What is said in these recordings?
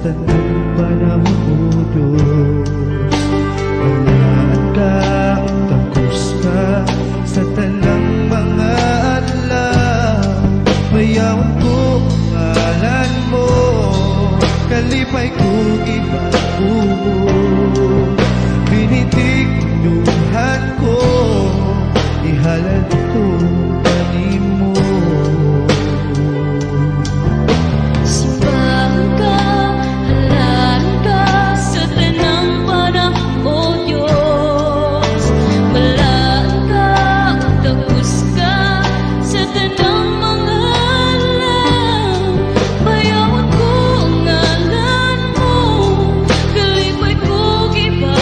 tanang panahon mo, Diyos. Malaan ka, tapos ka sa tanang mga adlaw. Mayawan ko ngalan mo, kalipay ko ibabuo. Binitig duhan ko, ihalad ko kanimo. Simbahan ka, halaan ka sa tanang panahon, O Diyos. Malaan ka, tapos ka sa tanang mga alam. Bayawan ko ang ngalan mo, kalipay ko ibabaw.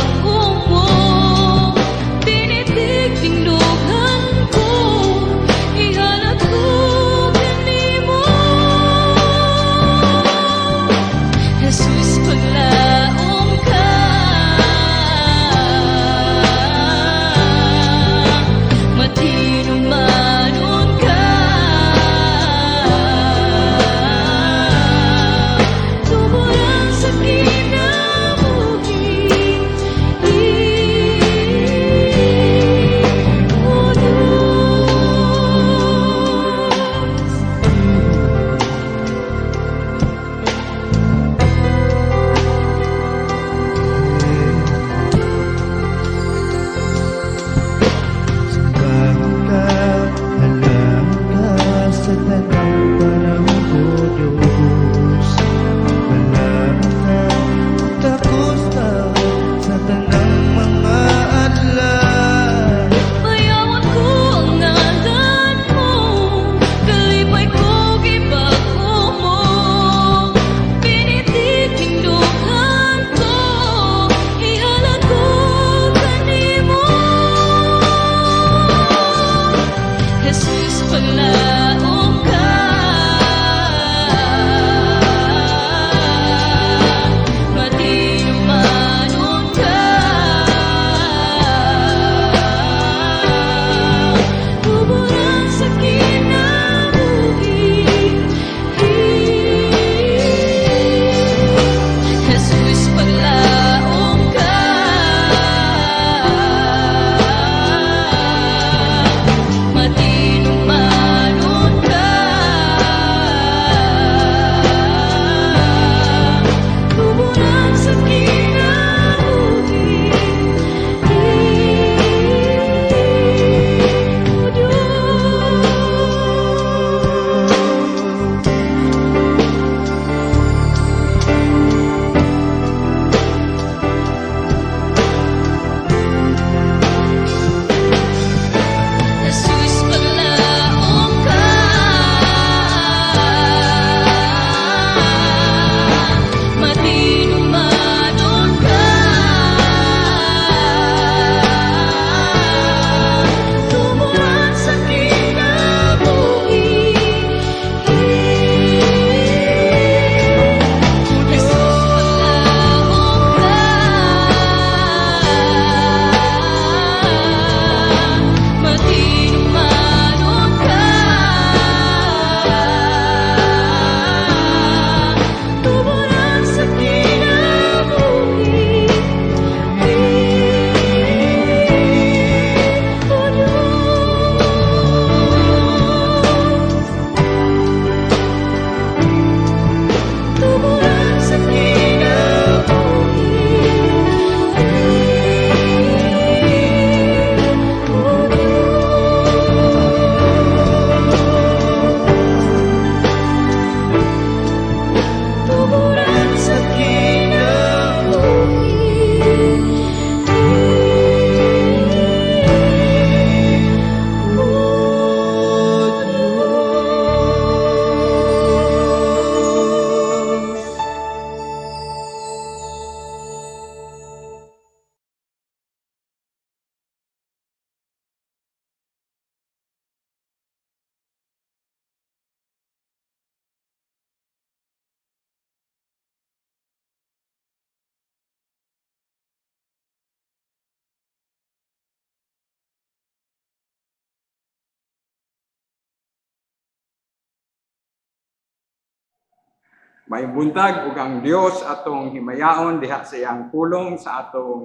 may buntag ug ang Dios atong himayaon diha sa iyang pulong sa atong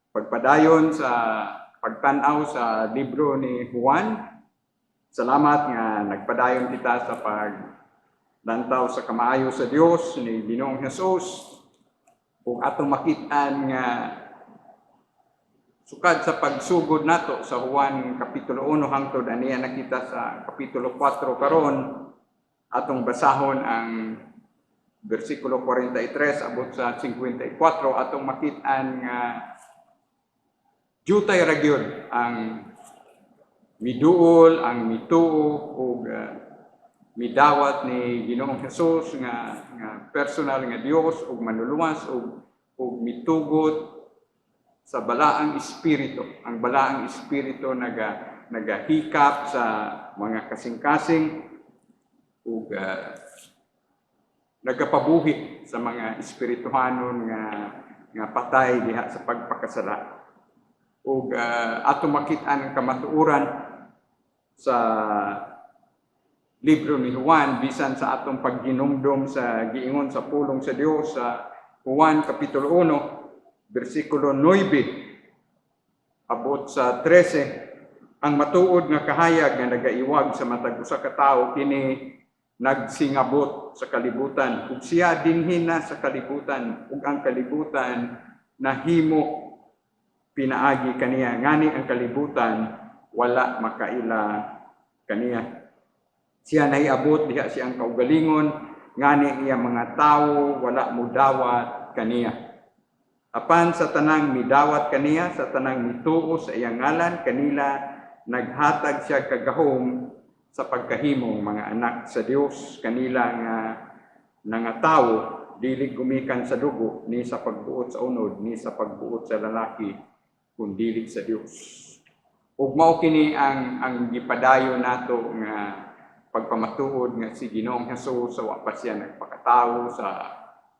pagpadayon sa pagtan-aw sa libro ni Juan. Salamat nga nagpadayon kita sa paglantaw sa kamaayo sa Dios ni Ginoong Hesus ug atong makit-an nga sukad sa pagsugod nato sa Juan kapitulo 1 hangtod aniya nakita sa kapitulo 4 karon atong basahon ang versikulo 43 abot sa 54 atong makit-an nga jutay ra gyud ang miduol, ang mituo ug midawat ni Ginoong Hesus nga personal nga Dios ug manluluwas ug mitugot sa balaang espiritu. Ang balaang espiritu nagahikap sa mga kasing-kasing ug nagapabuhi sa mga espirituhanon nga patay diha sa pagpakasala. Ug ato makit-an ang kamatuoran sa libro ni Juan bisan sa atong pagginumdum sa giingon sa pulong sa Dios sa Juan kapitulo 1 bersikulo 9 abot sa 13. Ang matuod nga kahayag nga nagaiwag sa matag usa ka tawo kini nagsingabot sa kalibutan ug siya dinhin na sa kalibutan ug ang kalibutan nahimo pinaagi kaniya ngani ang kalibutan wala makaila kaniya. Siya nahiabot diha siyang kaugalingon ngani iya mga tawo wala mudawat kaniya. Apan sa tanang midawat kaniya, sa tanang mituo sa iyang ngalan kanila naghatag siya kagahom sa pagkahimong mga anak sa Dios. Kanila nga tawo dili gumikan sa dugo ni sa pagbuot sa unod ni sa pagbuot sa lalaki kundi sa Dios. Ug mao kini ang gipadayon nato nga pagpamatuod nga si Ginoong Hesus sa wa pa siya nagpakatawo sa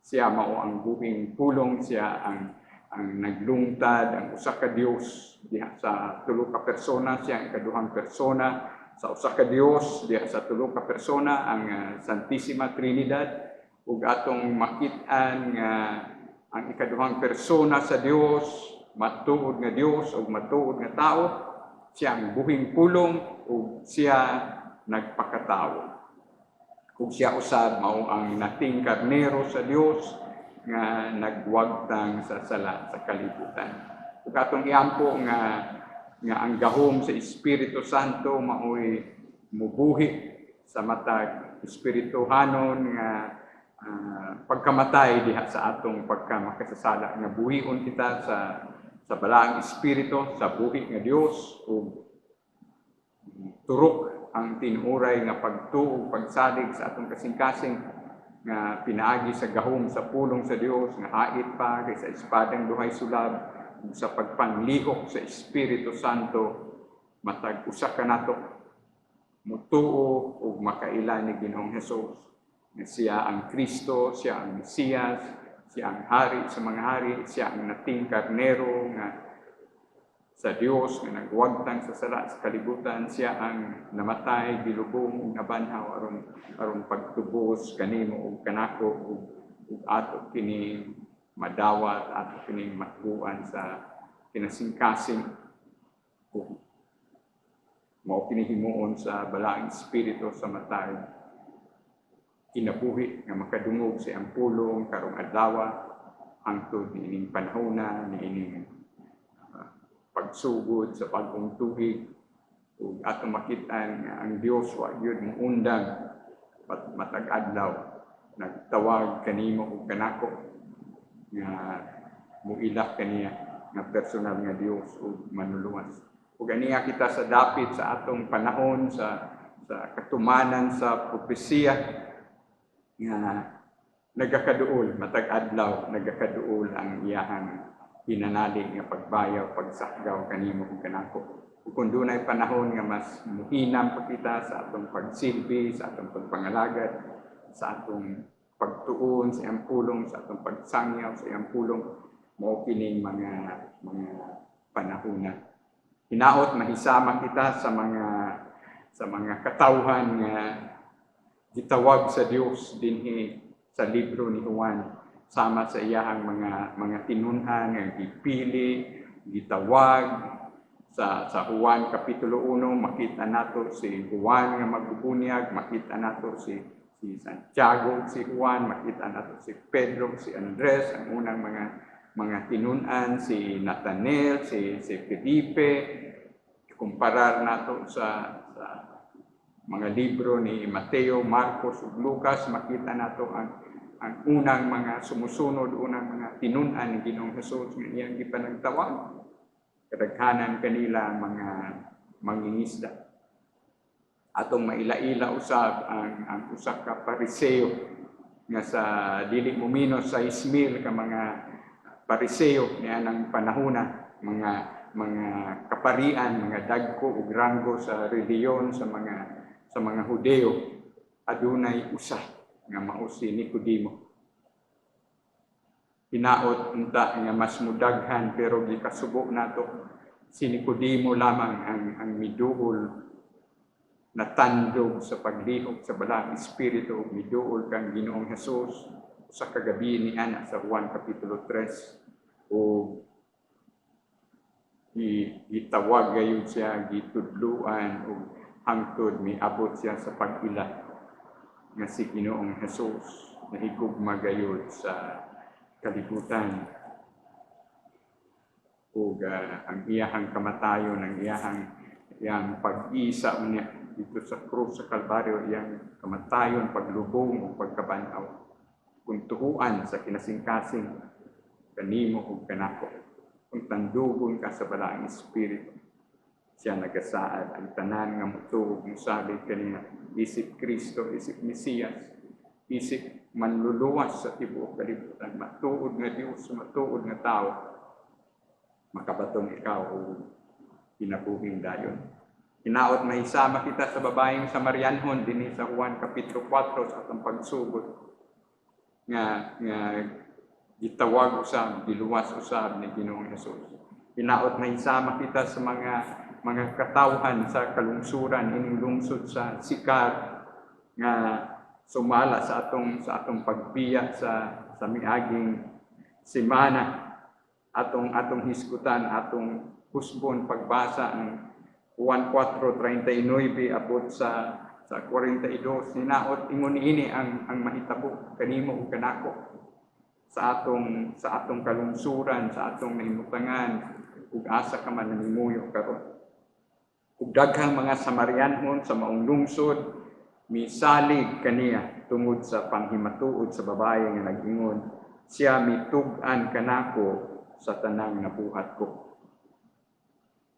siya mao ang buhing pulong, siya ang naglungtad ang usa ka Dios diha sa tulo ka persona, siya ang ikaduhang persona sa usa ka Dios diha sa tulo ka persona ang Santissima Trinidad ug atong makit-an nga ang ikaduhang persona sa Dios matuod nga Dios ug matuod nga tao, siya ang buhing pulong ug siya nagpakatawo. Ug siya usab mao ang nating karnero sa Dios nga nagwagtang sa sala sa kalibutan. Ug atong iampo nga ang gahom sa Espiritu Santo maoy mubuhi sa matag espirituhanon nga pagkamatay diha sa atong pagkamakasasala nga buhion kita sa balaang espiritu sa buhi nga Dios ug turok ang tinuray nga pagtuo pagsalig sa atong kasing-kasing nga pinaagi sa gahom sa pulong sa Dios nga hait pa kay sa espadang duhay sulab ug sa pagpanglihok sa Espiritu Santo matag usa ka nato mutuo ug makaila ni Ginoong Hesus nga siya ang Kristo, siya ang Mesiyas, siya ang hari sa mga hari, siya ang nating karnero nga sa Dios nga nagwagtang sa sala sa kalibutan, siya ang namatay gilubong ug nabanhaw aron pagtubos kanimo ug kanako ug ato kini madawat ato kini matbuan sa kinasingkasing ug mao kini himuon sa balaang espiritu sa matay kinabuhi nga makadungog sa iyang pulong karong adlaw hangtod niining panahona niining pagsugod sa bagong tuig ug atong makit-an nga ang Dios wa gyud muundang matag adlaw nagtawag kanimo ug kanako nga muilah kaniya nga personal nga Dios ug manluluwas ug aniya kita sa dapit sa atong panahon sa katumanan sa propesiya nga nagakaduol matag adlaw nagakaduol ang iyahang hinanalig nga pagbayaw pagsakgaw kanimo ug kanako ug kun dunay panahon nga mas muhinam pa kita sa atong pagsilbi sa atong pagpangalagad sa atong pagtuon sa iyang pulong sa atong pagsangyaw sa iyang pulong mao kining mga panahon hinaot mahisama kita sa mga katawhan nga gitawag sa Dios dinhi sa libro ni Juan sama sa iyahang mga tinunhan nga gipili, gitawag sa Juan kapitulo 1 makita nato si Juan nga magbubunyag, makita nato si Santiago, si Juan, makita nato si Pedro, si Andres, ang unang mga tinunan, si Nathanael, si Felipe. Kumparar nato sa mga libro ni Mateo, Marcos ug Lucas, makita nato ang unang mga sumusunod, unang mga tinunan ni Ginoong Hesus nga iyang gipanagtawag. Kadaghanan kanila mga mangingisda. Atong maila-ila usab ang usa ka pariseo nga sa dili mo minos sa 6,000 ka mga pariseo niya ng panahona, mga kaparian, mga dagko ug ranggo sa reliyon sa mga Hudeo, adunay usa nga mao si Nicodemo. Hinaot unta nga mas mudaghan pero gikasubo nato si Nicodemo lamang ang miduol na tandog sa paglihok sa balang espiritu ug miduol kang Ginoong Hesus sa kagabi ni ana sa Juan kapitulo 3 o gitawag gayud siya, gitudluan ug hangtod miabot siya sa pag-ila nga si Ginoong Hesus nahigugma gayud sa kalibutan ug ang iyahang kamatayon, ang iyang pag-isa unya dito sa krus sa Kalbaryo, iyang kamatayon, paglubong o pagkabanaw kung tuhuan sa kinasingkasing kanimo ug kanako. Kung tandugon ka sa balaang espiritu, siya nagasaad ang tanan nga mutuog musalig kaniya isip Kristo, isip Mesiyas, isip manluluwas sa tibuok kalibutan, matuod nga Dios, matuod nga tao, makabatong ikaw o kinabuhing dayon. Hinaot mahisama kita sa babaeng Samarianhon dinhi sa Juan kapitulo 4 sa atong pagsugod nga gitawag usab, giluwas usab ni Ginoong Hesus. Hinaot mahisama kita sa mga katawhan sa kalungsuran ining lungsod sa Sikar nga sumala sa atong pagbiya sa miaging semana, atong hisgutan, atong husbon pagbasa ng Juan 4:39 abot sa 42. Hinaot ingon ini ang mahitabo kanimo ug kanako sa atong kalungsuran, sa atong nahimutangan ug asa ka man nanimuyo karon. Ug daghang mga Samarianhon sa maong lungsod misalig kaniya tungod sa panghimatuod sa babae nga nag-ingon, siya mitug-an kanako sa tanang nabuhat ko.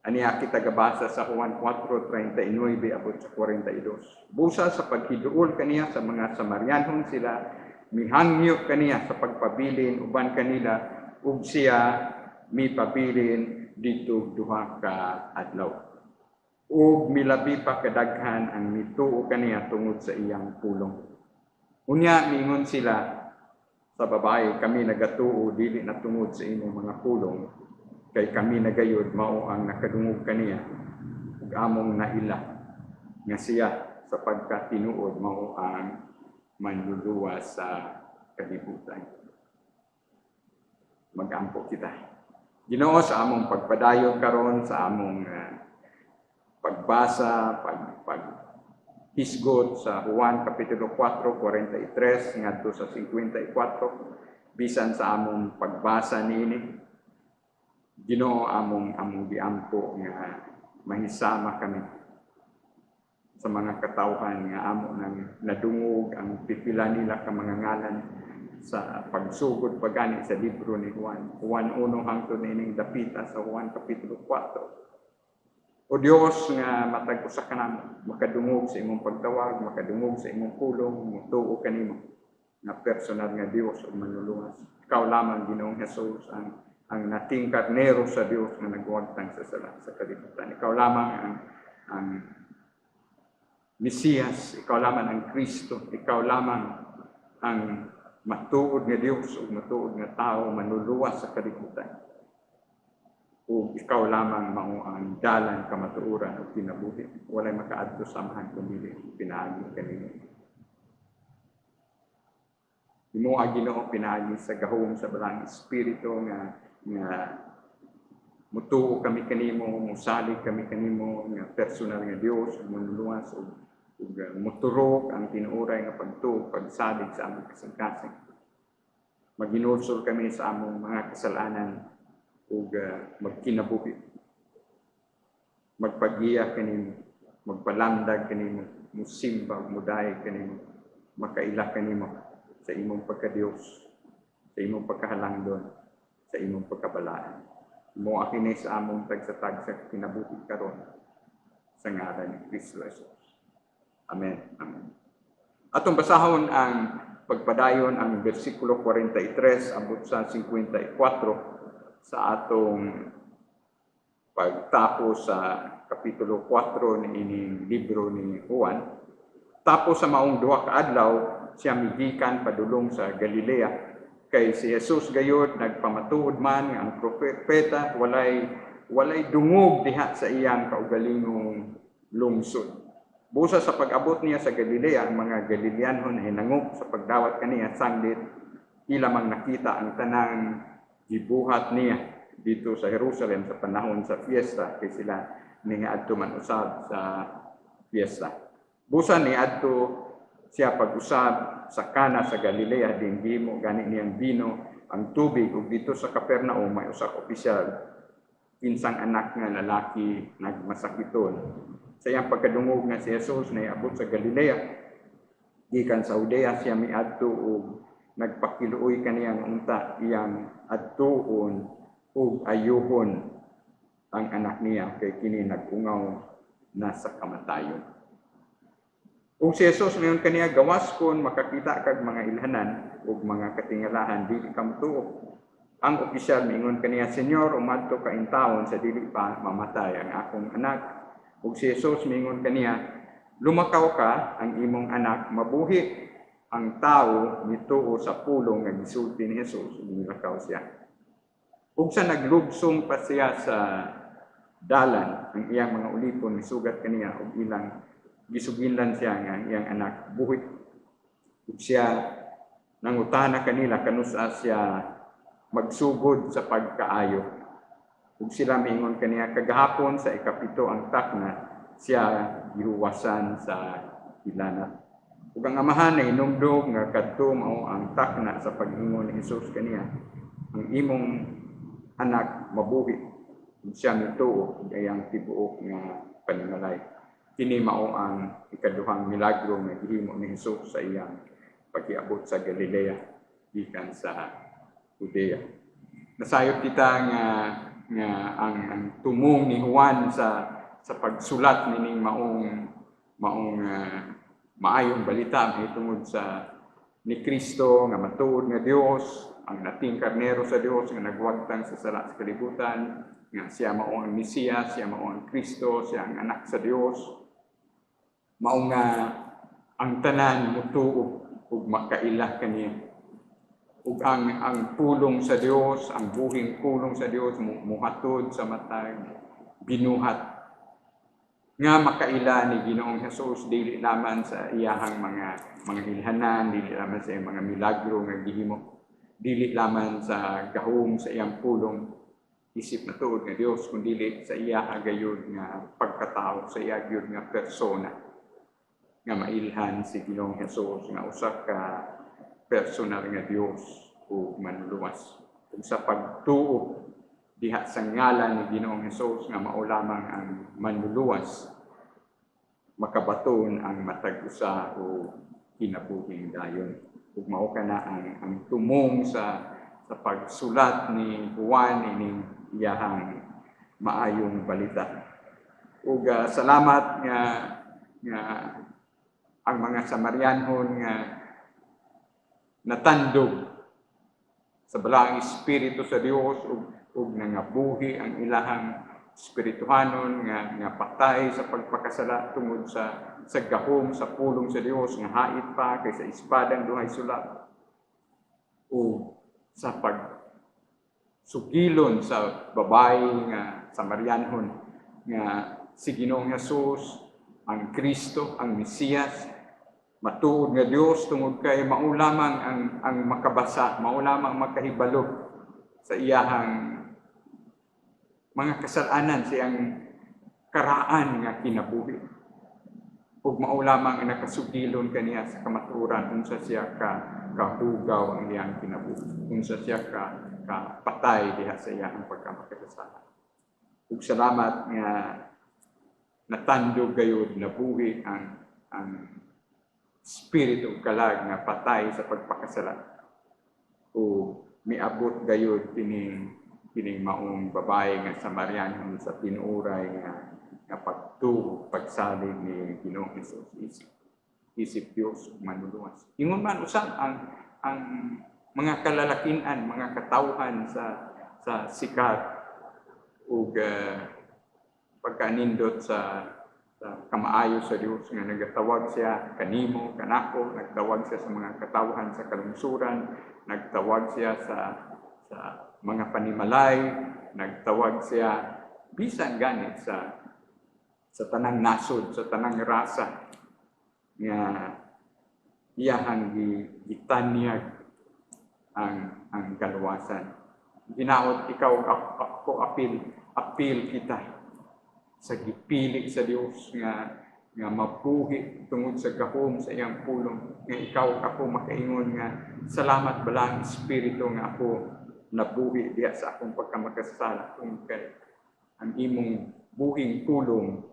Aniya kita gabasa sa Juan 4:39 abot sa 42. Busa sa paghiduol kaniya sa mga Samarianhon, sila mihangyo kaniya sa pagpabilin uban kanila ug siya mipabilin dito duha ka adlaw. Ug milabi pa kadaghan ang mituo kaniya tungod sa iyang pulong. Unya miingon sila sa babae, kami nagatuo dili na tungod sa imong mga pulong, kay kami nagayod mao ang nakadungog kaniya ug among naila nga siya sa pagkatinuod mao ang manluluwas sa kalibutan. Magampo kita. Ginoo, sa among pagpadayon karon sa among pagbasa, paghisgot sa Juan kapitulo 4:43 ngadto sa 54, bisan sa among pagbasa niini, Ginoo, among giampo nga mahisama kami sa mga katawhan nga amo nang nadungog ang pipila nila ka mga ngalan sa pagsugod pagani sa libro ni Juan 1 hangtod nining dapita sa Juan kapitulo 4. O Dios nga matag usa ka namo makadungog sa imong pagtawag, makadungog sa imong pulong, mutuo kanimo nga personal nga Dios ug manluluwas. Ikaw lamang, Ginoong Hesus, ang nating karnero sa Dios nga nagwagtang sa kalibutan. Ikaw lamang ang Mesiyas, ikaw lamang ang Kristo, ikaw lamang ang matuod nga Dios ug matuod nga tao manluluwas sa kalibutan. Ug ikaw lamang mao ang dalan kamatuoran ug kinabuhi. Walay makaadto samahan kundi pinaagi kanimo. Himuha Ginoo pinaagi sa gahom sa balang espiritu nga mutuo kami kanimo, musalig kami kanimo nga personal nga Dios manluwas ug muturok ang tinuoray nga pagtuo pagsalig sa among kasing-kasing. Maginulsol kami sa among mga kasalanan ug magkinabuhi. Magpagiya kanimo, magpalamdag kanimo, musimba, muday kanimo, makaila kanimo sa imong pagka-Dios, sa imong pagkahalangdon, sa imong pagkabalaan. Mo kini sa among tagsatag sa kinabuhi karon sa ngalan ni Kristo Jesus. Amen. Amen. Atong basahon ang pagpadayon ang bersikulo 43 abot sa 54 sa atong pagtapos sa kapitulo 4 ni ining libro ni Juan. Tapos sa maong duha ka adlaw siya migikan padulong sa Galilea. Kay si Jesus gayud nagpamatuod man nga ang propeta walay dungog diha sa iyang kaugalingong lungsod. Busa sa pag-abot niya sa Galilea, ang mga Galileanhon ay nangup sa pagdawat kaniya sanglit ila mang nakita ang tanang gibuhat niya dito sa Jerusalem sa panahon sa fiesta kay sila niadto man usab sa fiesta. Busa niadto siya pag-usab sa Kana sa Galilea din gimo gani niyang bino ang tubig ug dito sa Capernaum may usa ka opisyal kinsang anak nga lalaki nagmasakiton. Sa iyang pagkadungog nga si Jesus na iabot sa Galilea gikan sa Judea siya miadto ug nagpakiluoy kaniyang unta iyang adtuon ug ayuhon ang anak niya kay kini nagungaw na sa kamatayon. Kung si Jesus mayon kaniya gawas kon makakita kag mga ilhanan ug mga katingalahan dili ka mutuo. Ang opisyal mingon kaniya, Senyor, umadto ka intawon sa dili pa mamatay ang akong anak. Ug si Jesus mingon kaniya, lumakaw ka ang imong anak, mabuhi ang tao mituo sa pulong nga gisulti ni Jesus ug nilakaw siya. Ug sa naglubsong pa siya sa dalan ang iyang mga ulipon misugat kaniya ug ilang gisuginlan siya nga iyang anak buhit. Ug siya nangutana kanila kanusa siya magsugod sa pagkaayo. Ug sila miingon kaniya kagahapon sa ikapito ang takna siya gihuwasan sa hilanat. Ug ang amahan ay hinumdog nga kadto mao ang takna sa pag-ingon ni Jesus kaniya, ang imong anak mabuhi. Ug siya mituo ug iyang tibuok nga paningalay. Kini mao ang ikaduhang milagro nga gihimo ni Jesus sa iyang pag-iabot sa Galilea gikan sa Judea. Nasayop kita nga ang tumong ni Juan sa pagsulat nining maong maayong balita mahitungod sa ni Kristo nga matuod nga Dios, ang nating karnero sa Dios nga nagwagtang sa sala sa kalibutan, nga siya mao ang Mesiyas, siya mao ang Kristo, siya ang anak sa Dios. Mao nga ang tanan mutuo ug makaila kaniya. Ug ang pulong sa Dios, ang buhing pulong sa Dios muhatod sa matag binuhat nga makaila ni Ginoong Hesus dili lamang sa iyahang mga ilhanan, dili lamang sa iyang mga milagro nga gihimo, dili lamang sa gahom sa iyang pulong isip na tuod nga Dios, kundi sa iyaha gayud nga pagkatao, sa iya gyud nga persona nga mailhan si Ginoong Hesus nga usa ka personal nga Dios o manluwas. Ug sa pagtuo diha sa ngalan ni Ginoong Hesus nga mao lamang ang manluluwas, makabaton ang matag usa o kinabuhing dayon. Ug mao kana ang tumong sa pagsulat ni Juan ining iyahang maayong balita. Ug salamat nga ang mga Samarianhon nga natandog sa balang espiritu sa Dios ug nangabuhi ang ilahang espirituhanon nga patay sa pagpakasala tungod sa gahom sa pulong sa Dios nga hait pa kaysa espadang duhay sulat o sa pagsugilon sa babae nga Samarianhon nga si Ginoong Hesus ang Kristo, ang Mesiyas, matuod nga Dios tungod kay mao lamang ang makabasa, mao lamang makahibalog sa iyahang mga kasalanan, siyang karaan nga kinabuhi. Ug mao lamang ang nakasugilon kaniya sa kamaturan unsa siya kahugaw ang iyang kinabuhi, unsa siya kapatay diha sa iyang pagkamakasalanan. Ug salamat nga natandog gayud nabuhi ang spirito kalag nga patay sa pagpakasala. O miabot gayud kining maong babae nga Samariano sa tinuray nga pagtuo pagsalig ni Ginoong Hesus. Isip Dios manuluwas. Ingon man usab ang mga kalalakinan, mga katawhan sa sikat ug pagkanindot sa kamaayo sa Dios nga nagatawag siya kanimo, kanako, nagtawag siya sa mga katawhan sa kalungsuran, nagtawag siya sa mga panimalay, nagtawag siya bisan ganit sa tanang nasod, sa tanang rasa nga iyahang gitanyag ang kaluwasan. Ginaot ikaw ako apil kita sa gipili sa Dios nga mabuhi tungod sa gahom sa iyang pulong, nga ikaw ako makaingon nga salamat balang espiritu nga ako nabuhi diha sa akong pagkamakasala kung kay ang imong buhing pulong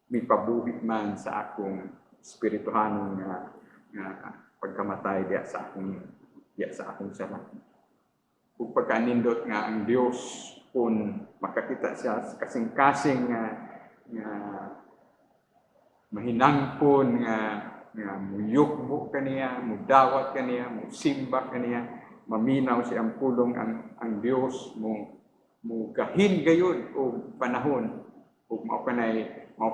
mipabuhi man sa akong espirituhanon nga pagkamatay diha sa akong sala. Ug pagkanindot nga ang Dios kung makakita siya sa kasing-kasing nga mahinangpon nga muyukbo kaniya, mudawat kaniya, musimba kaniya, maminaw siya ang pulong ang Dios mo gahin gayud og panahon ug mao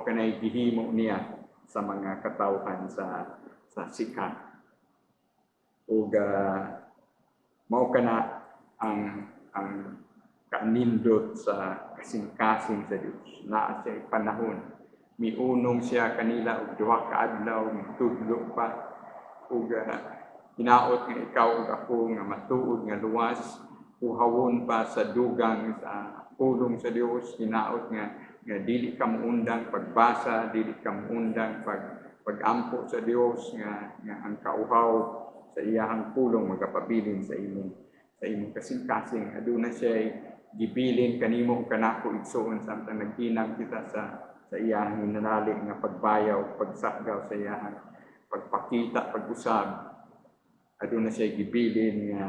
kanay gihimo niya sa mga katawhan sa sikat. Ug mao kana ang kanindot sa kasing-kasing sa Dios. Naa siya panahon. Miunong siya kanila og duha ka adlaw, mitudlo pa. Ug hinaot nga ikaw ug ako nga matuod nga luwas, uhawon pa sa dugang sa pulong sa Dios. Hinaot nga dili ka muundang pagbasa, dili ka muundang pag-ampo sa Dios nga ang kauhaw sa iyahang pulong magapabilin sa imong kasing-kasing. Aduna siya gibilin kanimo ug kanako igsuon samtang naghinang kita sa iyahang hinanalig nga pagbayaw, pagsakgaw sa iyahang pagpakita, pag-usab. Aduna siya gibilin nga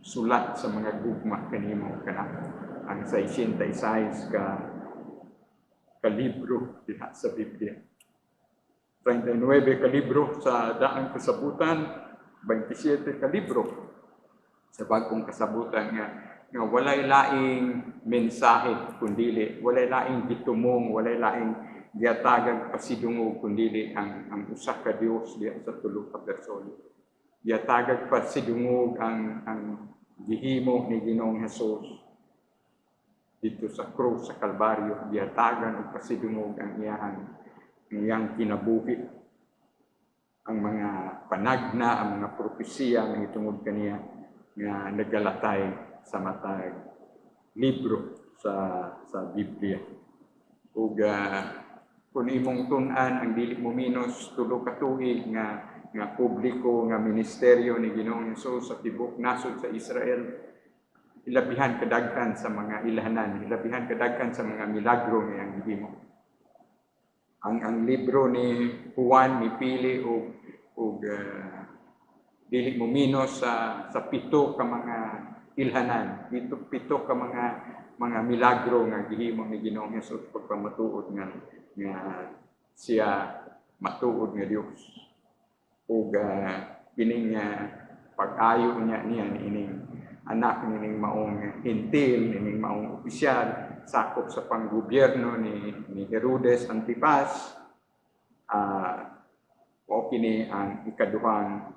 sulat sa mga gugma kanimo ug kanako. Ang 66 ka libro diha sa Biblia. 39 ka libro sa daang kasabutan, 27 ka libro sa bagong kasabutan nga walay laing mensahe kundili, walay laing gitumong, walay laing gihatagag pasidungog kundili ang usa ka Dios diha sa tulo ka persona. Gihatagag pasidungog ang gihimo ni Ginoong Hesus dito sa krus sa Kalbaryo. Gihatagan og pasidungog ang iyang kinabuhi, ang mga panagna, ang mga propesiya nga itungod kaniya nga nagalatay sa matag libro sa Biblia. Ug kung imong tun-an ang dili mo minus tulo ka tuig nga publiko nga ministeryo ni Ginoong Hesus sa tibuok nasod sa Israel, ilabihan kadaghan sa mga ilhanan, ilabihan kadaghan sa mga milagro nga iyang gihimo. Ang libro ni Juan mipili og dili mo minus sa pito ka mga ilhanan, pito ka mga milagro nga gihimo ni Ginoong Hesus pagpamatuod nga siya matuod nga Dios. Ug kining pag-ayo niya ining anak nining maong hintil, nining maong opisyal sakop sa panggobyerno ni Herodes Antipas. O kini ang ikaduhang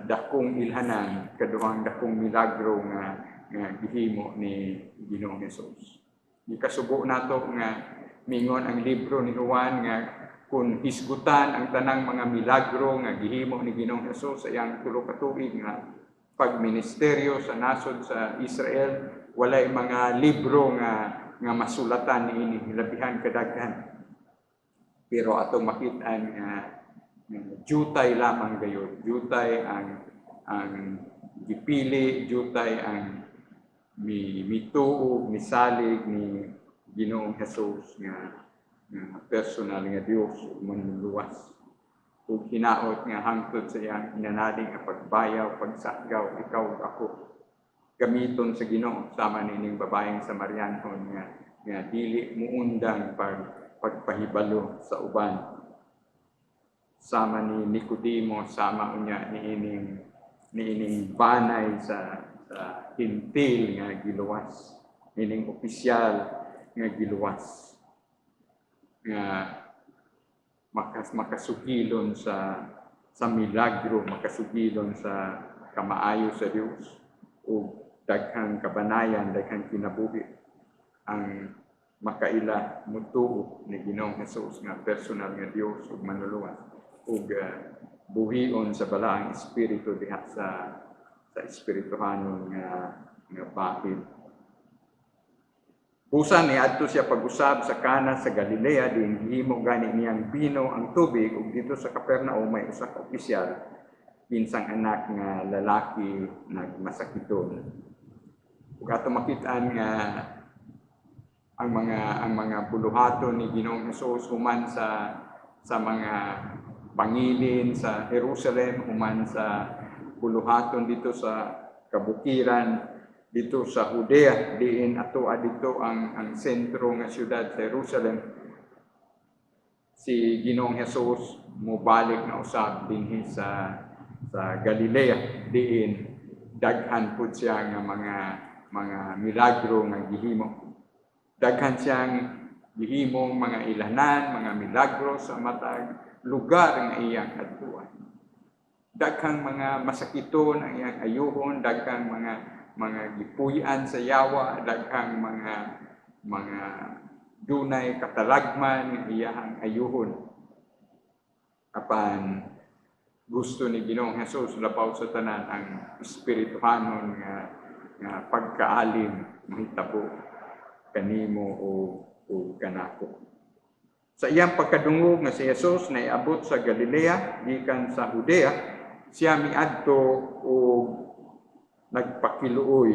dakong ilhanan, ikaduhang dakong milagro nga gihimo ni Ginoong Hesus. Ikasubo nato nga mingon ang libro ni Juan nga kung hisgutan ang tanang mga milagro nga gihimo ni Ginoong Hesus sa iyang tulo ka tuig nga pagministeryo sa nasod sa Israel, walay mga libro nga masulatan niini labihan kadaghan. Pero atong makitaan nga jutay lamang gayud, jutay ang gipili, jutay ang mituog, misalig ni Ginoong Hesus nga personal nga Dios ug manluluwas. Ug hinaot nga hangtod sa iyang inanaling nga pagbayaw, pagsagaw, ikaw ug ako. Gamiton sa Ginoo sama nining babaeng Samarianhon nga dili muundang pagpahibalo sa uban. Sama ni Nicodemo, sama unya niining banay sa hintil nga giluwas, nining opisyal nga giluwas, nga makasugilon sa milagro, makasugilon sa kamaayo sa Dios o daghang kabanayan, daghang kinabuhi ang makaila mutuo ni Ginoong Hesus nga personal nga Dios ug manluluwas ug buhion sa balaang espiritu diha sa espirituhanon nga bakit. Busa niadto siya pag-usab sa Kana sa Galilea, din gihimo gani niyang bino ang tubig, ug dito sa Capernaum may usa ka opisyal pinsang anak nga lalaki nagmasakiton. Ug ato makitaan nga ang mga buluhaton ni Ginoong Hesus human sa mga pangilin sa Jerusalem, human sa buluhaton dito sa kabukiran dito sa Judea, diin ato dito ang sentro nga siyudad sa Jerusalem. Si Ginoong Hesus mobalik na usab dinhi sa Galilea, diin daghan pud siya nga mga milagro nga gihimo. Daghan siyang gihimong mga ilanan, mga milagro sa matag lugar nga iyang adtuan. Daghang mga masakiton ang iyang ayuhon, daghang mga gipuy-an sa yawa, daghang mga dunay katalagman nga iyang ayuhon. Apan gusto ni Ginoong Hesus labaw sa tanan ang espirituhanon nga pagkaalim mahitabo kanimo o kanako. Sa iyang pagkadungog nga si Hesus naiabot sa Galilea gikan sa Judea, siya miadto o nagpakiluoy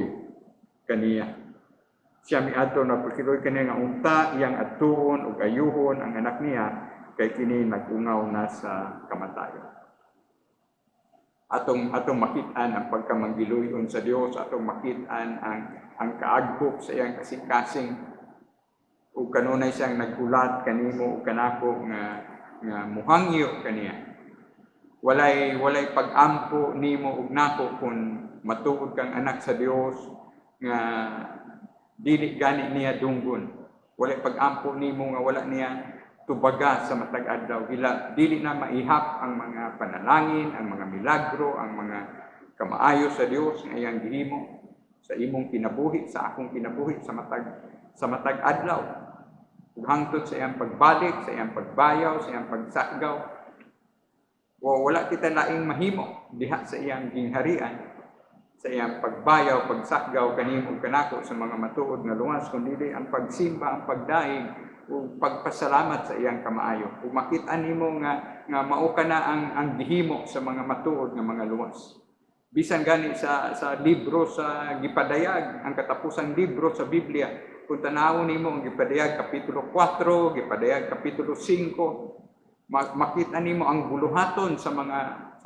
kaniya. Siya miadto nagpakiluoy kaniya nga unta iyang adtuon ug ayuhon ang anak niya kay kini nagungaw na sa kamatayon. Atong makit-an ang pagkamanggiluyon sa Dios, atong makit-an ang kaagbok sa iyang kasing-kasing ug kanunay siyang naghulat kanimo ug kanako nga muhangyo kaniya. Walay pag-ampo nimo ug nako kung matuod kang anak sa Dios nga dili gani niya dunggon. Walay pag-ampo nimo nga wala niya tubaga sa matag adlaw. Dili na maihap ang mga panalangin, ang mga milagro, ang mga kamaayo sa Dios nga iyang gihimo sa imong kinabuhi, sa akong kinabuhi sa matag adlaw. Ug hangtod sa iyang pagbalik, sa iyang pagbayaw, sa iyang pagsagaw. Wala kita laing mahimo diha sa iyang gingharian, sa iyang pagbayaw, pagsagaw kanimo ug kanako sa mga matuod nga luwas, kundi ang pagsimba, ang pagdaig ug pagpasalamat sa iyang kamaayo. Ug makit-an nimo nga mao kana ang gihimo sa mga matuod nga mga luwas. Bisan gani sa libro sa gipadayag, ang katapusang libro sa Biblia, kung tanawon nimo ang gipadayag kapitulo 4, gipadayag kapitulo 5, makita nimo ang buluhaton sa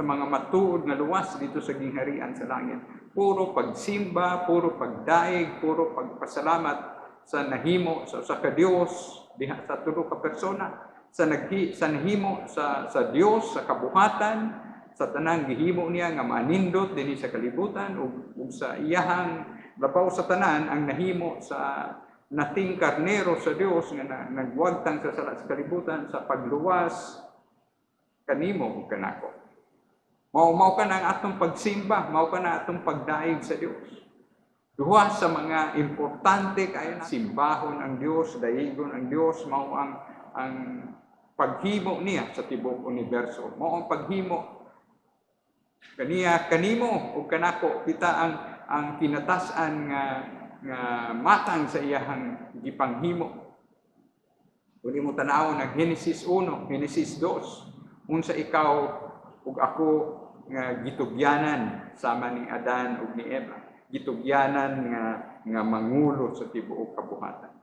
mga matuod nga luwas dito sa gingharian sa langit. Puro pagsimba, puro pagdaig, puro pagpasalamat sa nahimo sa ka Dios diha sa tulo ka persona, sa nahimo sa Dios sa kabuhatan, sa tanang gihimo niya nga manindot dinhi sa kalibutan ug sa iyahang labaw sa tanan ang nahimo sa nating karnero sa Dios nga nagwagtang sa sala sa kalibutan sa pagluwas kanimo ug kanako. Mao ka na ang atong pagsimba, mao ka na atong pagdaig sa Dios. Duha sa mga importante kay simbahon ang Dios, daigon ang Dios, mao ang paghimo niya sa tibuok universo. Mao ang paghimo kaniya kanimo ug kanako kita ang kinatasan nga matang sa iyahang gipanghimo. Kung imo tanaw ng Genesis 1, Genesis 2, unsa ikaw ug ako nga gitugyanan sama ni Adan ug ni Eva, gitugyanan nga mangulo sa tibuok kabuhatan.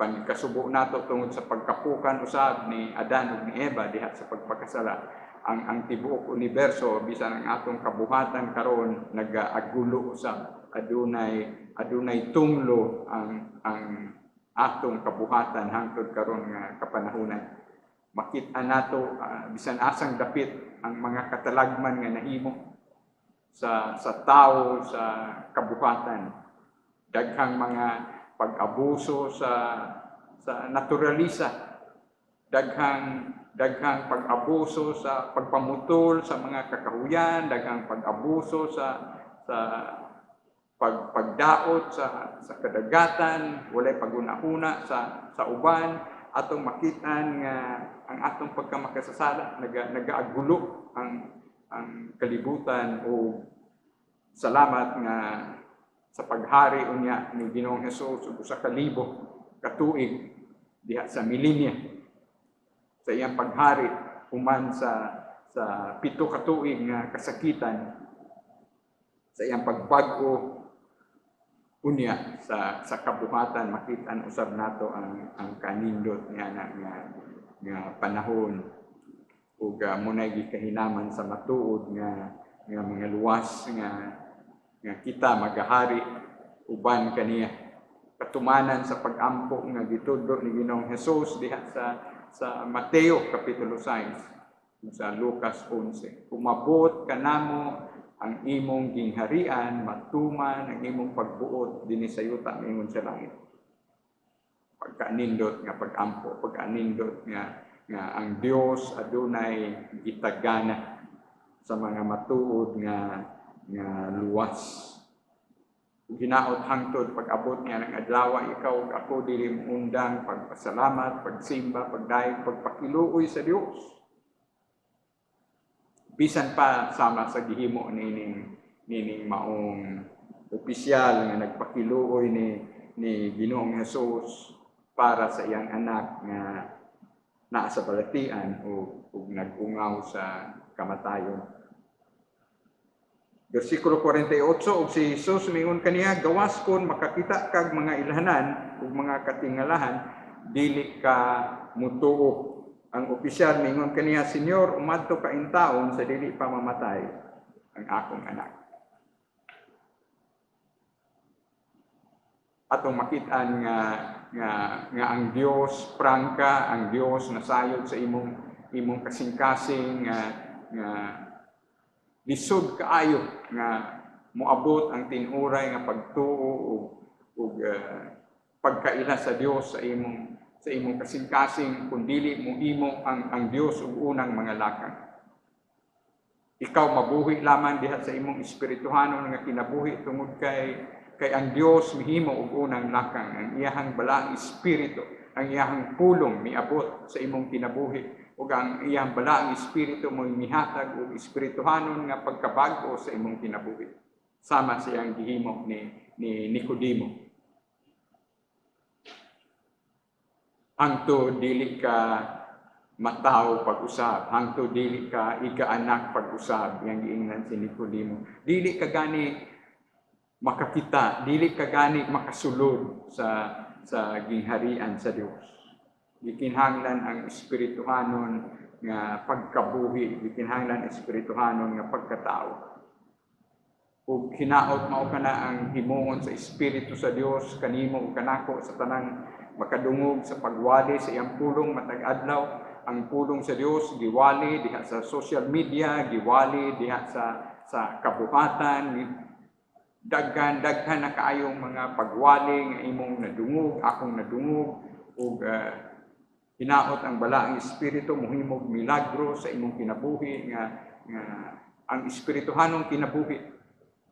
Pagkasubo nato tungod sa pagkapukan usab ni Adan ug ni Eva diha sa pagpakasala, ang tibuok universo bisan ang atong kabuhatan karon nagaagulo usab, adunay tunglo ang atong kabuhatan hangtod karon nga kapanahunan. Makita nato bisan asang dapit ang mga katalagman nga nahimo sa tao sa kabuhatan, daghang mga pag-abuso sa naturalisa, daghang pag-abuso sa pagpamutol sa mga kakahuyan, daghang pag-abuso sa pagdaot sa kadagatan, walay paguna-una sa uban, atong makitaan nga ang atong pagkamakasasala nagaagulo ang kalibutan. O salamat nga sa paghari unya ni Ginoong Hesus ug usa ka libo ka tuig diha sa milenya, sa iyang paghari human sa 7 ka tuig nga kasakitan, sa iyang pagbag-o unya sa kabuhatan, makitaan usab nato ang kanindot nga panahon ug munay gikahinaman sa matuod nga mga luwas nga kita magahari uban kaniya, katumanan sa pag-ampo nga gitudlo ni Ginoong Hesus diha sa Mateo kapitulo 6 sa Lucas 11. Kumabot kanamo ang imong gingharian, matuman ang imong pagbuot dinhi sa yuta ingon sa langit. Pagkanindot nga pag-ampo, pagkanindot nga ang Dios adunay gitagana sa mga matuod nga luwas. Ginaot hangtod pag-abot niya ng adlaw, ikaw ug ako dili undang pagpasalamat, pagsimba, pagdayeg, pagpakiluoy sa Dios. Bisan pa sama sa gihimo nining maong opisyal nga nagpakiluoy ni Ginoong Hesus para sa iyang anak nga naa sa balatian ug nag-ungaw sa kamatayon. Versikulo 48, ug si Jesus mingon kaniya, gawas kon makakita kag mga ilhanan ug mga katingalahan, dili ka mutuo. Ang opisyal mingon kaniya, Senyor, umadto ka in taon sa dili pa mamatay ang akong anak. Atong makitaan nga ang Dios prangka, ang Dios nasayod sa imong kasing-kasing nga lisod kaayo nga moabot ang tinuray nga pagtuo ug pagkaila sa Dios sa imong kasing-kasing, kun dili mo imo ang Dios ug unang mga lakang. Ikaw mabuhi lamang diha sa imong espirituhanon nga kinabuhi tungod kay ang Dios mihimo ug unang lakang. Ang iyahang balaang espiritu, ang iyahang pulong miabot sa imong kinabuhi, ug ang iyang balaang espiritu mo mihatag og espirituhanon nga pagkabag-o sa imong kinabuhi, sama sa iyang gihimo ni Nicodemo. Hangtod dili ka mataw pag-usab, hangtod dili ka igaanak pag-usab, yang giingnan si Nicodemo. Dili ka gani makakita, dili ka gani makasulod sa gingharian sa Dios. Gikinahanglan ang espirituhanon nga pagkabuhi, gikinahanglan espirituhanon nga pagkatao. Ug hinaot mao kana ang himuon sa espiritu sa Dios kanimo ug kanako sa tanang makadungog sa pagwali sa iyang pulong matag adlaw. Ang pulong sa Dios giwali diha sa social media, giwali diha sa kabuhatan, daghan na kaayong mga pagwali nga imong nadungog, akong nadungog, ug hinaot ang balaang espiritu mohimog milagro sa imong kinabuhi nga ang espirituhanong kinabuhi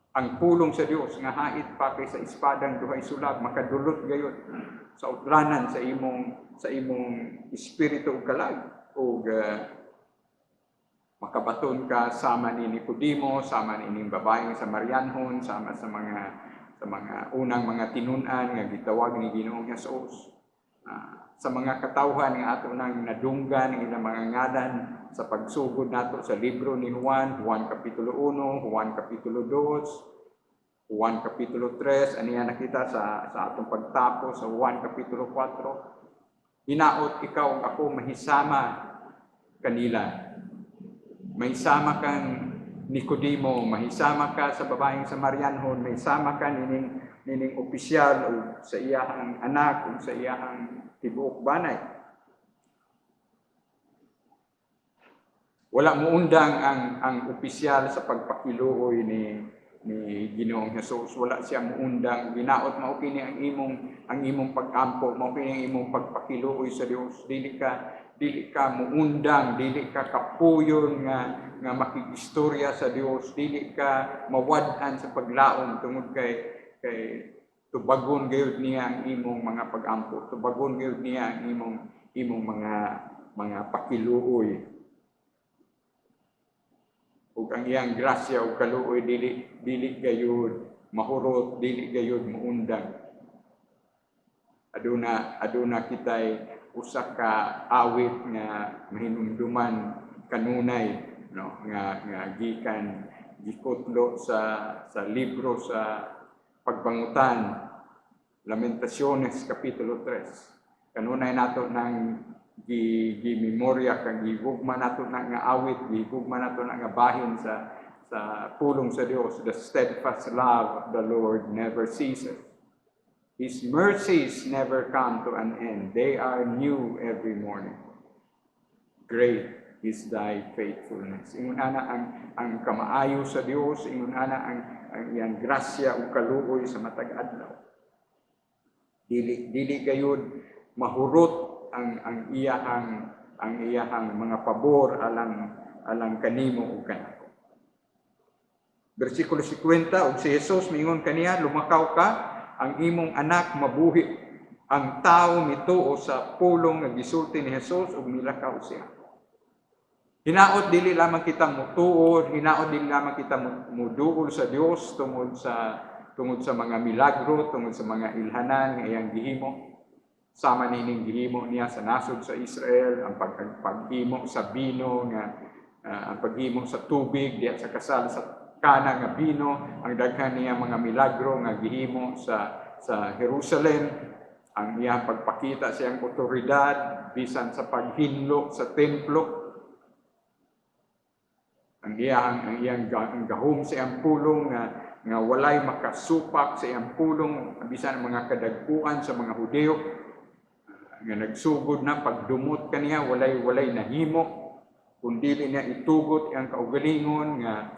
ang pulong sa Dios nga hait pa kay sa espadang duhay sulab makadulot gayon sa utlanan sa imong espiritu ug kalag ug makabaton ka sama ni Nicodemo, sama ni ining babaeng Samarianhon, sama sa mga unang mga tinun-an nga gitawag ni Ginoong Hesus. Sa mga katawhan nga ato nang nadunggan ang ilang mga ngalan sa pagsugod nato sa libro ni Juan, Juan Kapitulo 1, Juan Kapitulo 2, Juan Kapitulo 3, aniya nakita sa atong pagtapos sa Juan Kapitulo 4. Hinaot ikaw ug ako mahisama kanila. Mahisama kang Nicodemo, mahisama ka sa babaeng Samarianhon, mahisama ka nining opisyal o sa iyahang anak o sa iyahang tibuok banay. Wala mo undang ang opisyal sa pagpakiluoy ni Ginoong Hesus. Wala siya mo undang, ginaot mao kini ang imong pag-ampo, mao kini ang imong pagpakiluoy sa Dios. Dili ka muundang, dili ka kapuyon nga makikistorya sa Dios, dili ka mawad-an sa paglaom tungod kay tubagon gayud niya ang imong mga pag-ampo, tubagon gayud niya ang imong mga pakiluoy. Ug ang iyang grasya ug kaluoy dili gayud mahurot, dili gayud muundang. Aduna kitay usa ka awit nga mahinumduman kanunay nga gikan gikutlo sa libro sa Pagbangutan, Lamentaciones Kapitulo 3. Kanunay nato nang gimemorya kang gihugma nato na nga awit, gihugma nato na nga bahin sa pulong sa Dios. The steadfast love of the Lord never ceases. His mercies never come to an end. They are new every morning. Great is thy faithfulness. Ingon ana ang kamaayo sa Dios, ingon ana ang iyang grasya ug kaluoy sa matag adlaw. Dili gayud mahurot ang iyahang mga pabor alang kanimo ug kanako. Bersikulo 50 ug si Jesus mingon kaniya, lumakaw ka, ang imong anak mabuhi. Ang tao mituo sa pulong nga gisulti ni Jesus ug milakaw siya. Hinaot dili lamang kita mutuo, hinaot dili lamang kita muduol sa Dios tungod sa mga milagro, tungod sa mga ilhanan nga iyang gihimo. Sama nining gihimo niya sa nasod sa Israel, ang paghimo sa bino ang paghimo sa tubig diya sa kasal sa kana nga bino, ang daghan niya mga milagro nga gihimo sa Jerusalem, ang iyang pagpakita sa iyang otoridad bisan sa paghinlo sa templo, ang iyang gahom sa iyang pulong nga walay makasupak sa iyang pulong bisan ang mga kadagkuan sa mga Hudyo nga nagsugod na pagdumot kaniya walay nahimo kundi niya itugot ang kaugalingon nga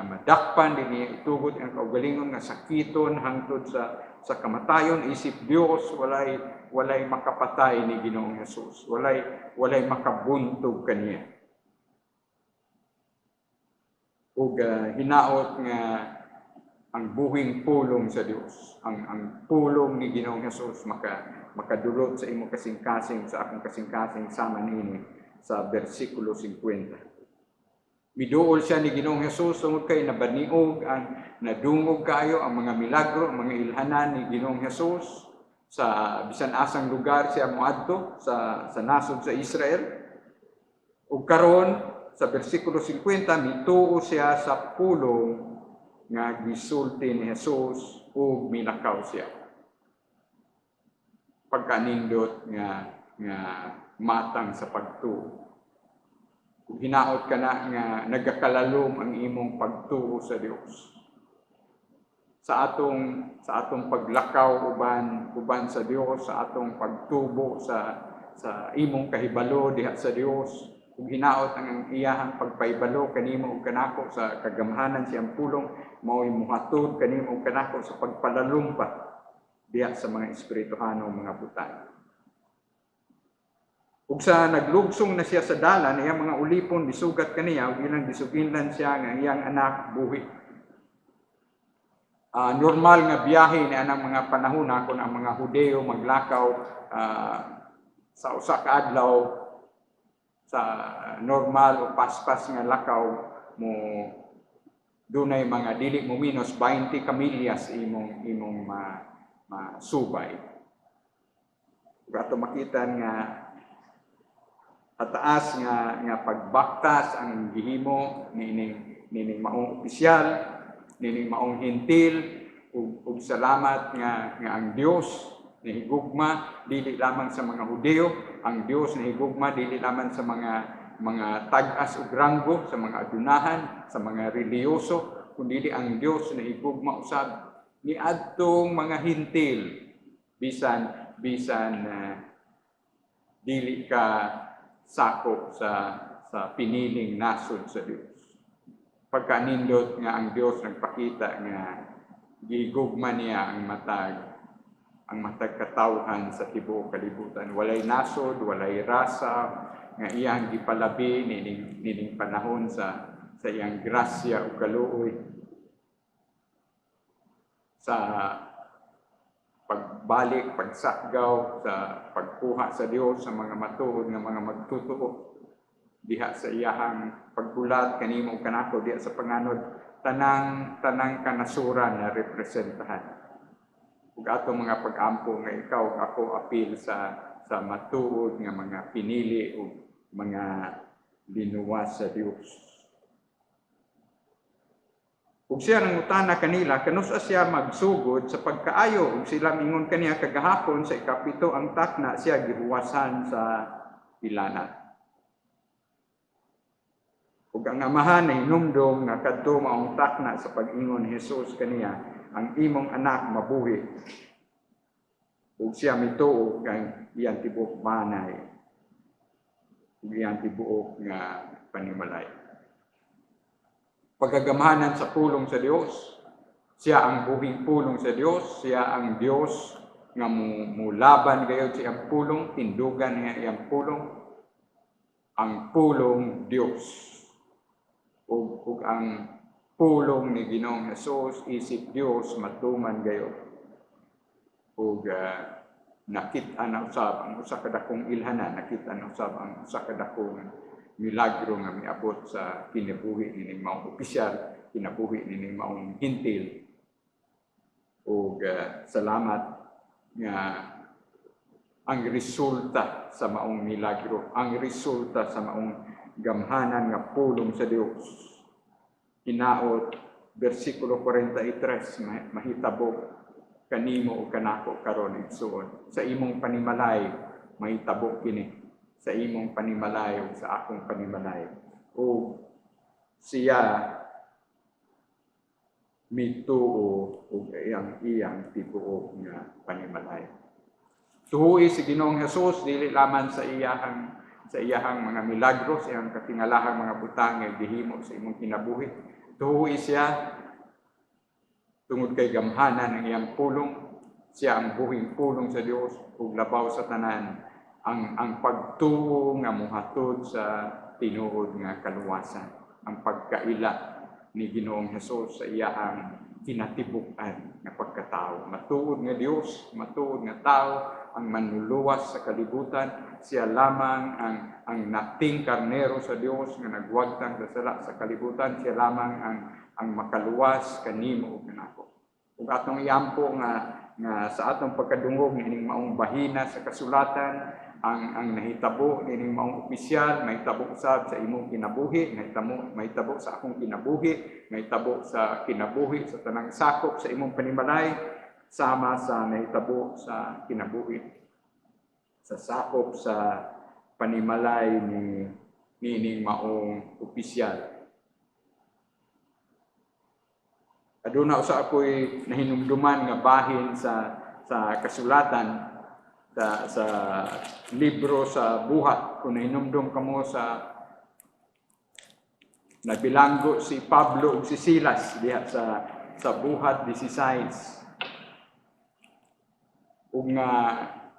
madakpan din niya itugot ang kaugalingon nga sakiton hangtod sa kamatayon. Isip Dios walay makapatay ni Ginoong Hesus, walay makabuntog kaniya. Ug hinaot nga ang buhing pulong sa Dios, ang pulong ni Ginoong Hesus makadulot sa imong kasing-kasing, sa akong kasing-kasing sama nini sa bersikulo 50. Miduol siya ni Ginoong Hesus tungod kay nabaniog nadungog kayo ang mga milagro, ang mga ilhanan ni Ginoong Hesus sa bisan asang lugar siya moadto sa nasod sa Israel. Ug karon sa bersikulo 50 mituo siya sa pulong nga gisulti ni Hesus ug milakaw siya. Pagkanindot nga matang sa pagtuo. Kung hinaot ka na nga nagakalalom ang imong pagtuo sa Dios. Sa atong paglakaw uban sa Dios, sa atong pagtubo sa imong kahibalo diha sa Dios. Kung hinaot ang iyahang pagpaibalo kanimo ug kanako sa kagamhanan siyang pulong, mao'y muhatod kanimo ug kanako sa pagpalalom pa diha sa mga espirituhanong mga butang. Ug sa naglugsong na siya sa dalan, iyang mga ulipon bisugat kaniya ug ilang gisuginlan siya nga iyang anak buhi. normal nga biyahe ni anang mga panahon kung ang mga Hudeo maglakaw sa usa ka adlaw sa normal o paspas nga lakaw mo dunay mga dili mo minus 20 kamilyas imong masubay. Ato makita nga ataas nga pagbaktas ang gihimo nining maong opisyal, nining maong hintil ug salamat nga ang Dios nahigugma dili lamang sa mga Hudeo, ang Dios nahigugma dili lamang sa mga tag-as ug ranggo, sa mga adunahan, sa mga reliyoso, kundi ang Dios nahigugma usab niadtong mga hintil bisan dili ka sakop sa piniling nasod sa Dios. Pagkanindot nga ang Dios nagpakita nga gigugma niya ang matag katawhan sa tibuok kalibutan. Walay nasod, walay rasa, nga iyang gipalabi nining panahon sa iyang grasya o kaluoy. Sa pagbalik, pagsakgaw, sa pagkuha sa Dios sa mga matuod nga mga magtutuo. Diha sa iyahang pagbulat kanimo kanako diha sa panganod tanang kanasuran na representahan. Ug ato mga pag-ampo nga ikaw ako apil sa matuod nga mga pinili o mga linuwas sa Dios. Ug siya nangutana kanila kanusa siya magsugod sa pagkaayo ug sila mingon kaniya kagahapon sa ikapito ang takna siya gihuwasan sa pilanat. Ug ang amahan ay hinumdum nga kadto maong takna sa pag-ingon ni Jesus kaniya ang imong anak mabuhi. Ug siya mituo kang iyang tibuok manay. Ug iyang tibuok nga panimalay. Pagagamahanan sa pulong sa Dios, siya ang buhing pulong sa Dios, siya ang Dios nga mulaban gayud sa iyang pulong, tindugan niya iyang pulong, ang pulong Dios. Ug ang pulong ni Ginoong Hesus isip Dios matuman gayud. Ug nakit-an na usab ang usa ka dakong ilhanan, nakit-an na usab ang usa ka dakong milagro nga miabot sa kinabuhi nining maong opisyal, kinabuhi nining maong hintil. Ug salamat nga ang resulta sa maong milagro, ang resulta sa maong gamhanan nga pulong sa Dios. Hinaot bersikulo 43 mahitabo kanimo o kanako karon igsuon sa imong panimalay mahitabo kini sa imong panimalay o sa akong panimalay o siya mituo o iyang tibuok nga panimalay. Tuhoy si Ginoong Hesus dili lamang sa iyahang mga milagro, sa iyang katingalahang mga butang nga gihimo sa imong kinabuhi. Tuhoy siya tungod kay gamhanan ng iyang pulong, siya ang buhing pulong sa Dios ug labaw sa tanan ang pagtuo nga mohatod sa tinuod nga kaluwasan, ang pagkaila ni Ginoong Hesus sa iyahang kinatibuk-an nga pagkatao. Matuod nga Dios, matuod nga tao, ang manluluwas sa kalibutan, siya lamang ang nating karnero sa Dios nga nagwagtang sa sala sa kalibutan, siya lamang ang makaluwas kanimo ug kanako. Ug atong iampo nga sa atong pagkadungog nining maong bahina sa kasulatan, ang nahitabo nining maong opisyal, mahitabo usab sa imong kinabuhi, mahitabo sa akong kinabuhi, mahitabo sa kinabuhi sa tanang sakop sa imong panimalay, sama sa nahitabo sa kinabuhi sa sakop sa panimalay nining maong opisyal. Aduna usa ako'y nahinumduman nga bahin sa kasulatan sa libro sa buhat. Kung nahinumdum kamo sa nabilanggo si Pablo ug si Silas diha sa buhat 16. Ug nga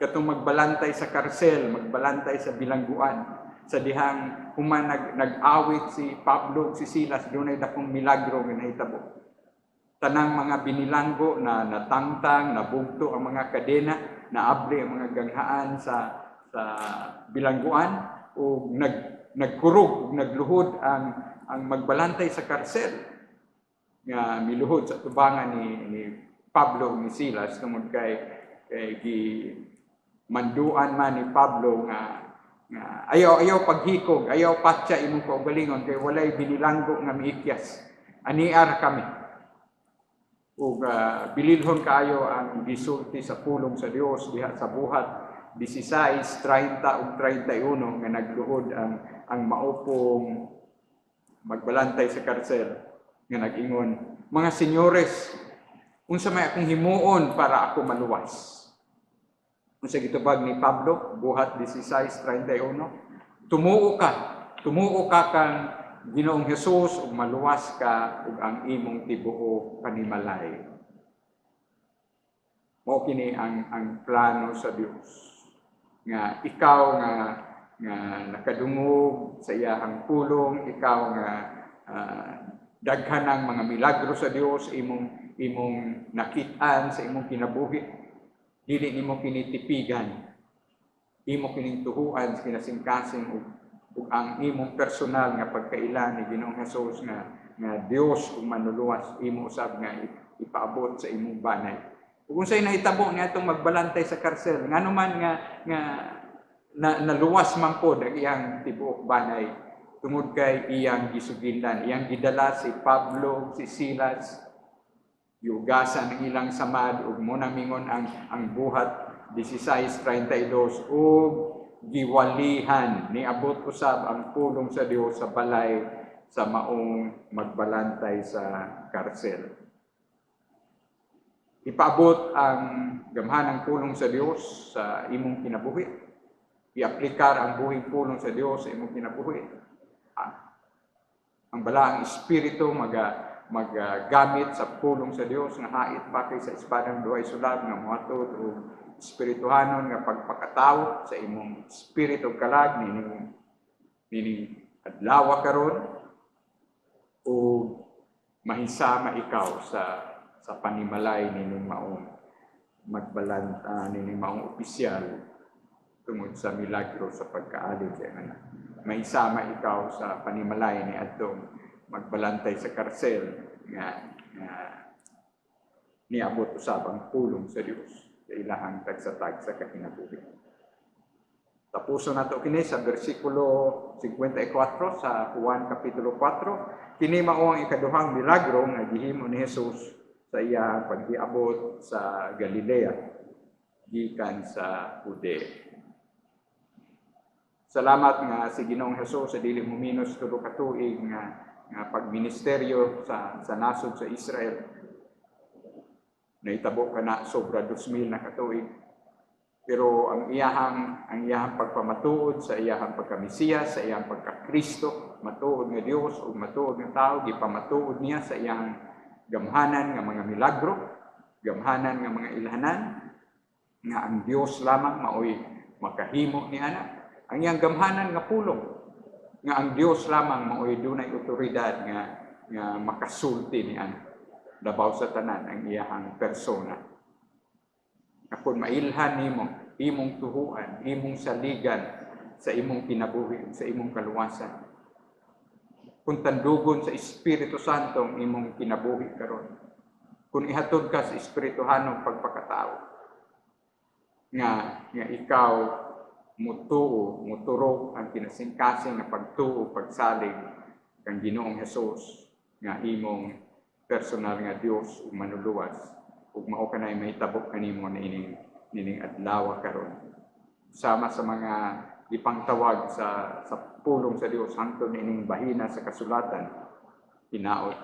katong magbalantay sa karsel, magbalantay sa bilangguan, sa dihang human nag-awit si Pablo ug si Silas, dunay dakong milagro nga nahitabo. tanang mga binilanggo na natangtang, nabugto ang mga kadena, naabli ang mga ganghaan sa bilangguan o nagkurog, nagluhod ang magbalantay sa karsel nga miluhod sa tubangan ni Pablo ni Silas tungod kay manduan man ni Pablo nga ayaw paghikog, ayaw patya imong kaugalingon kay walay binilanggo nga miikyas. Aniar kami. Ug bililhon kaayo ang gisulti sa pulong sa Dios diha sa buhat 16, 30 ug 31 nga nagluhod ang maupong magbalantay sa karsel nga nag-ingon, mga senyores, unsa may akong himuon para ako maluwas? Unsa gitubag ni Pablo, buhat 16:31, tumuo ka kang Ginoong Hesus ug maluwas ka ug ang imong tibuok panimalay. Mao kini ang plano sa Dios nga ikaw nga nakadungog sa iyahang pulong, ikaw nga daghan ng mga milagro sa Dios imong nakit-an sa imong kinabuhi, dili nimo kinitipigan, imo kining tuhuan sa kinasingkasing ug ang imong personal nga pagkailan ni Ginoong Hesus nga Dios ug manuluwas, imo usab nga ipaabot sa imong banay. Ug unsay nahitabo niadtong magbalantay sa karsel, ngano man nga naluwas man pod ang iyang tibuok banay tungod kay iyang gisugindan, iyang gidala si Pablo, si Silas, yugasan ang ilang samad ug mo namingon ang buhat 16:32 ug giwalihan niabot usab ang pulong sa Dios sa balay sa maong magbalantay sa karsel. Ipaabot ang gamhanang pulong sa Dios sa imong kinabuhi. I-aplikar ang buhing pulong sa Dios sa imong kinabuhi. Ang balaang espiritu magagamit sa pulong sa Dios nga hait pa kay sa espadang duhay sulab nga moatod og espirituhanon nga pagpakatawo sa imong espiritu kalag nining adlaw karon o mahisama ikaw sa panimalay nining maong magbalanta nining maong opisyal tungod sa milagro sa pagkaalid sa anak. Mahisama ikaw sa panimalay ni adtong magbalantay sa karsel nga niabot usab ang pulong sa Dios sa ilahang tagsatag sa kakinabuhi. Tapuson nato kini sa bersikulo 54 sa Juan kapitulo 4. Kini mao ang ikaduhang milagro nga gihimo ni Hesus sa iyang paghiabot sa Galilea gikan sa Judea. Salamat nga si Ginoong Hesus sa dili muminos tulo ka tuig nga pagministeryo sa nasod sa Israel. Naitabo ka na sobra 2,000 na katuig. Pero ang iyahang pagpamatuod sa iyahang pagka-Mesiyas, sa iyahang pagka-Kristo, matuod nga Dios o matuod nga tao, gipamatuod niya sa iyang gamhanan nga mga milagro, gamhanan nga mga ilhanan, nga ang Dios lamang maoy makahimo ni ana. Ang iyang gamhanan nga pulong, nga ang Dios lamang maoy dunay otoridad nga makasulti ni ana. Labaw sa tanan ang iyahang persona. Kung mailhan nimo, imong tuhuan, imong saligan sa imong kinabuhi, sa imong kaluwasan. Kung tandugon sa Espiritu Santo ang imong kinabuhi karon. Kung ihatod ka sa espirituhanong pagpakatao, nga ikaw muturog ang kinasingkasing na pagtuo, pagsalig kang Ginoong Hesus nga imong personal nga Dios ug manuluwas ug mao kanay mahitabo kanimo nining adlaw karon sama sa mga ipangtawag sa pulong sa Dios hangtod nining bahina sa kasulatan hinaot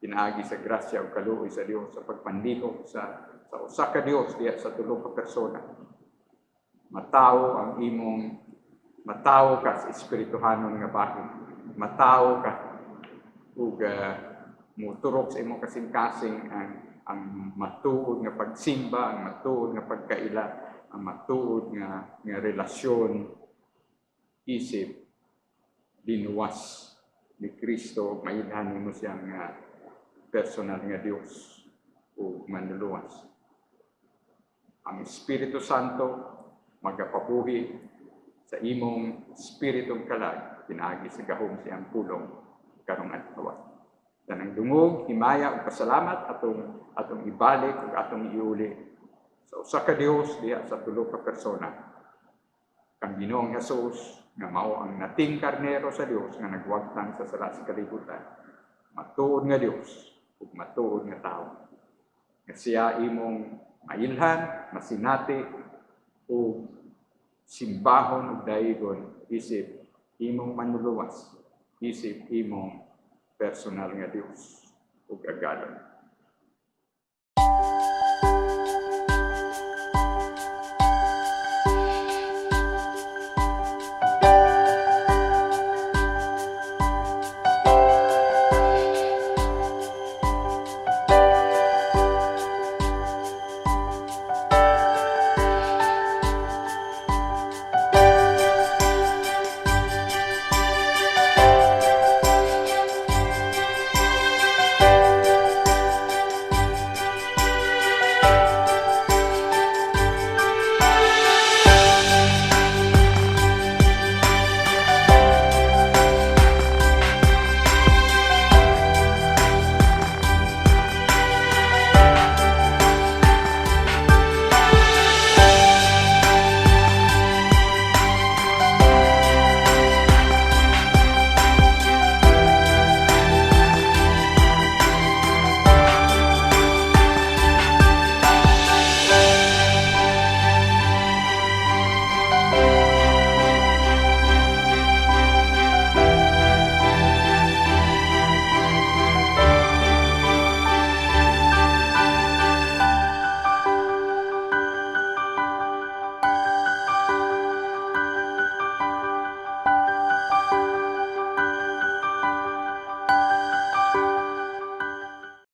pinaagi sa grasya ug kaluoy sa Dios sa pagpandihok sa usa ka Dios diya sa tulo ka persona. Matawo ka sa espirituhanon nga bahin, matawo ka ug muturok sa imong kasing-kasing ang matuod nga pagsimba, ang matuod nga pagkaila, ang matuod nga relasyon isip dinuwas ni Kristo, mailhan mo siyang personal nga Dios. ug manluluwas. Ang Espiritu Santo magapabuhi sa imong spiritong kalag, pinaagi sa gahom siyang pulong karong adlaw. Tanang dungog, himaya ug pasalamat atong ibalik ug atong iuli sa usa ka Dios diha sa tulo ka persona. Kang Ginoong Hesus nga mao ang nating karnero sa Dios nga nagwagtang sa sala sa kalibutan. Matuod nga Dios ug matuod nga tawo. Nga siya imong mailhan, masinati ug simbahon ug daigon isip imong manluluwas, isip imong personal nga Dios ug agalon.